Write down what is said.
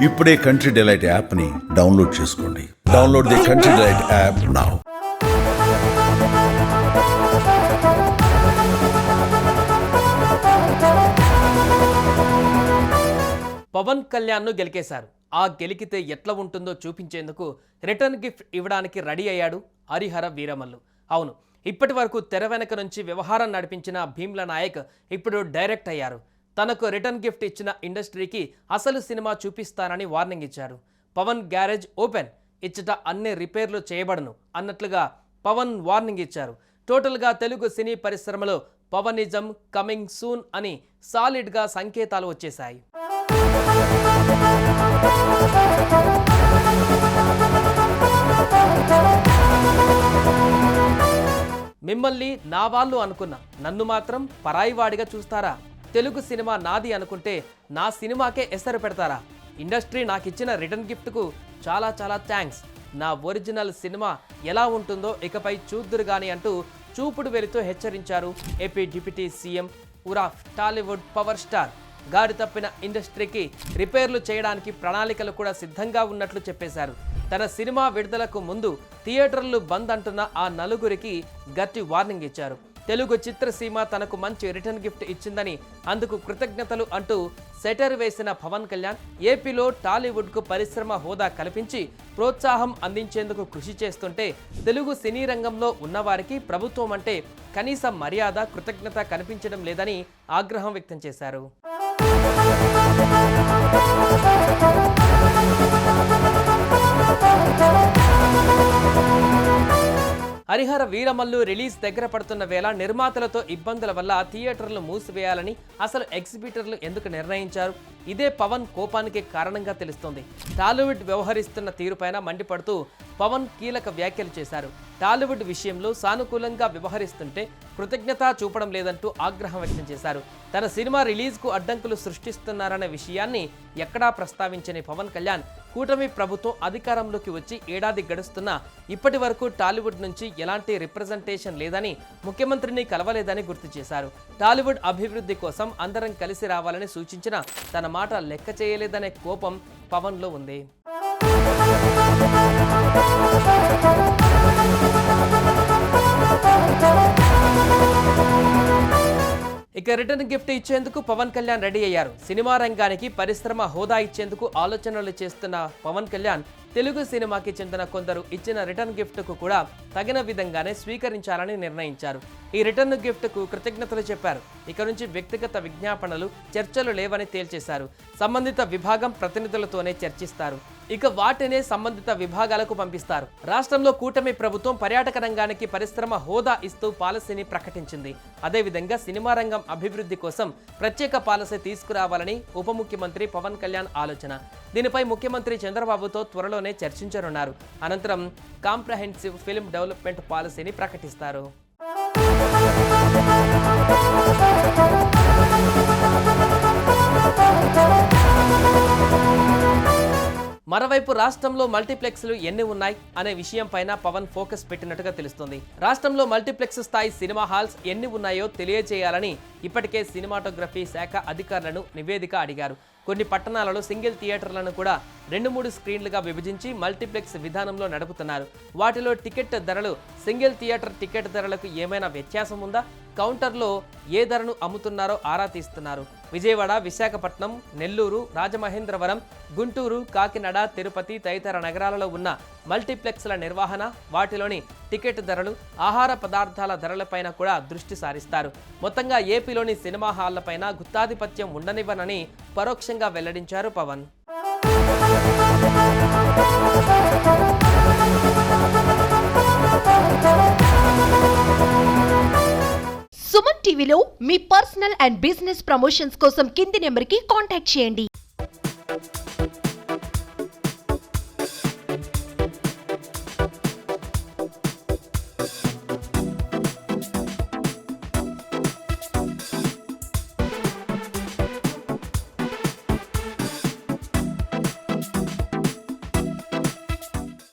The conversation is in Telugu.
ఇప్పుడే కంట్రీ డిలైట్ యాప్ని డౌన్లోడ్ చేసుకోండి. Download the Country Delight app now. Pawan కళ్యాణ్ను గెలికేశారు. ఆ గెలికితే ఎట్లా ఉంటుందో చూపించేందుకు రిటర్న్ గిఫ్ట్ ఇవ్వడానికి రెడీ అయ్యాడు హరిహర వీరమల్లు. అవును, ఇప్పటి వరకు తెర వెనక నుంచి వ్యవహారం నడిపించిన భీమ్లా నాయక్ ఇప్పుడు డైరెక్ట్ అయ్యారు. తనకు రిటర్న్ గిఫ్ట్ ఇచ్చిన ఇండస్ట్రీకి అసలు సినిమా చూపిస్తానని వార్నింగ్ ఇచ్చారు. పవన్ గ్యారేజ్ ఓపెన్, ఇచ్చట అన్ని రిపేర్లు చేయబడను అన్నట్లుగా పవన్ వార్నింగ్ ఇచ్చారు. టోటల్గా తెలుగు సినీ పరిశ్రమలో పవనిజం కమింగ్ సూన్ అని సాలిడ్గా సంకేతాలు వచ్చేశాయి. మిమ్మల్ని నా వాళ్ళు అనుకున్నా, నన్ను మాత్రం పరాయివాడిగా చూస్తారా? తెలుగు సినిమా నాది అనుకుంటే నా సినిమాకే ఎసరు పెడతారా? ఇండస్ట్రీ నాకిచ్చిన రిటర్న్ గిఫ్ట్కు చాలా చాలా థ్యాంక్స్. నా ఒరిజినల్ సినిమా ఎలా ఉంటుందో ఇకపై చూద్దురు గాని అంటూ చూపుడు వెలుతూ హెచ్చరించారు ఏపీ డిప్యూటీ సీఎం ఉరాఫ్. టాలీవుడ్ పవర్ స్టార్ గాడి తప్పిన ఇండస్ట్రీకి రిపేర్లు చేయడానికి ప్రణాళికలు కూడా సిద్ధంగా ఉన్నట్లు చెప్పేశారు. తన సినిమా విడుదలకు ముందు థియేటర్లు బంద్ అంటున్న ఆ నలుగురికి గట్టి వార్నింగ్ ఇచ్చారు. తెలుగు చిత్రసీమ తనకు మంచి రిటర్న్ గిఫ్ట్ ఇచ్చిందని, అందుకు కృతజ్ఞతలు అంటూ సెటర్ వేసిన పవన్ కళ్యాణ్ ఏపీలో టాలీవుడ్కు పరిశ్రమ హోదా కల్పించి ప్రోత్సాహం అందించేందుకు కృషి చేస్తుంటే తెలుగు సినీ రంగంలో ఉన్నవారికి ప్రభుత్వం అంటే కనీస మర్యాద, కృతజ్ఞత కనిపించడం లేదని ఆగ్రహం వ్యక్తం చేశారు. హరిహర వీరమల్లు రిలీజ్ దగ్గర పడుతున్న వేళ నిర్మాతలతో ఇబ్బందుల వల్ల థియేటర్లు మూసివేయాలని అసలు ఎగ్జిబిటర్లు ఎందుకు నిర్ణయించారు? ఇదే పవన్ కోపానికి కారణంగా తెలుస్తోంది. టాలీవుడ్ వ్యవహరిస్తున్న తీరుపైన మండిపడుతూ పవన్ కీలక వ్యాఖ్యలు చేశారు. టాలీవుడ్ విషయంలో సానుకూలంగా వ్యవహరిస్తుంటే కృతజ్ఞత చూపడం లేదంటూ ఆగ్రహం వ్యక్తం చేశారు. తన సినిమా రిలీజ్కు అడ్డంకులు సృష్టిస్తున్నారనే విషయాన్ని ఎక్కడా ప్రస్తావించని పవన్ కళ్యాణ్ కూటమి ప్రభుత్వం అధికారంలోకి వచ్చి ఏడాది గడుస్తున్నా ఇప్పటి వరకు టాలీవుడ్ నుంచి ఎలాంటి రిప్రజెంటేషన్ లేదని, ముఖ్యమంత్రిని కలవలేదని గుర్తు చేశారు. టాలీవుడ్ అభివృద్ధి కోసం అందరం కలిసి రావాలని సూచించిన తన మాట లెక్క చేయలేదనే కోపం పవన్లో ఉంది. ఇక రిటర్న్ గిఫ్ట్ ఇచ్చేందుకు పవన్ కళ్యాణ్ రెడీ అయ్యారు. సినిమా రంగానికి పరిశ్రమ హోదా ఇచ్చేందుకు ఆలోచనలు చేస్తున్న పవన్ కళ్యాణ్ తెలుగు సినిమాకి చెందిన కొందరు ఇచ్చిన రిటర్న్ గిఫ్ట్కు కూడా తగిన విధంగానే స్వీకరించాలని నిర్ణయించారు. ఈ రిటర్న్ గిఫ్ట్కు కృతజ్ఞతలు చెప్పారు. ఇక నుంచి వ్యక్తిగత విజ్ఞాపనలు, చర్చలు లేవని తేల్చేశారు. సంబంధిత విభాగం ప్రతినిధులతోనే చర్చిస్తారు. ఇక వాటినే సంబంధిత విభాగాలకు పంపిస్తారు. రాష్ట్రంలో కూటమి ప్రభుత్వం పర్యాటక రంగానికి పరిశ్రమ హోదా ఇస్తూ పాలసీని ప్రకటించింది. అదేవిధంగా సినిమా రంగం అభివృద్ధి కోసం ప్రత్యేక పాలసీ తీసుకురావాలని ఉప ముఖ్యమంత్రి పవన్ కళ్యాణ్ ఆలోచన. దీనిపై ముఖ్యమంత్రి చంద్రబాబుతో త్వరలోనే చర్చించనున్నారు. అనంతరం కాంప్రహెన్సివ్ ఫిల్మ్ డెవలప్మెంట్ పాలసీని ప్రకటిస్తారు. మరోవైపు రాష్ట్రంలో మల్టీప్లెక్స్లు ఎన్ని ఉన్నాయి అనే విషయం పైన పవన్ ఫోకస్ పెట్టినట్టుగా తెలుస్తుంది. రాష్ట్రంలో మల్టీప్లెక్స్ స్థాయి సినిమా హాల్స్ ఎన్ని ఉన్నాయో తెలియజేయాలని ఇప్పటికే సినిమాటోగ్రఫీ శాఖ అధికారులను నివేదిక అడిగారు. కొన్ని పట్టణాలలో సింగిల్ థియేటర్లను కూడా 2-3 స్క్రీన్లుగా విభజించి మల్టీప్లెక్స్ విధానంలో నడుపుతున్నారు. వాటిలో టికెట్ ధరలు సింగిల్ థియేటర్ టికెట్ ధరలకు ఏమైనా వ్యత్యాసం ఉందా? కౌంటర్లో ఏ ధరను అమ్ముతున్నారో ఆరా తీస్తున్నారు. విజయవాడ, విశాఖపట్నం, నెల్లూరు, రాజమహేంద్రవరం, గుంటూరు, కాకినాడ, తిరుపతి తదితర నగరాలలో ఉన్న మల్టీప్లెక్స్ల నిర్వహణ, వాటిలోని టికెట్ ధరలు, ఆహార పదార్థాల ధరలపైన కూడా దృష్టి సారిస్తారు. మొత్తంగా ఏపీలోని సినిమా హాళ్లపైన గుత్తాధిపత్యం ఉండనివ్వనని పరోక్షంగా వెల్లడించారు పవన్. సుమన్ టీవీలో మీ పర్సనల్ అండ్ బిజినెస్ ప్రమోషన్స్ కోసం కింది నెంబర్కి కాంటాక్ట్ చేయండి.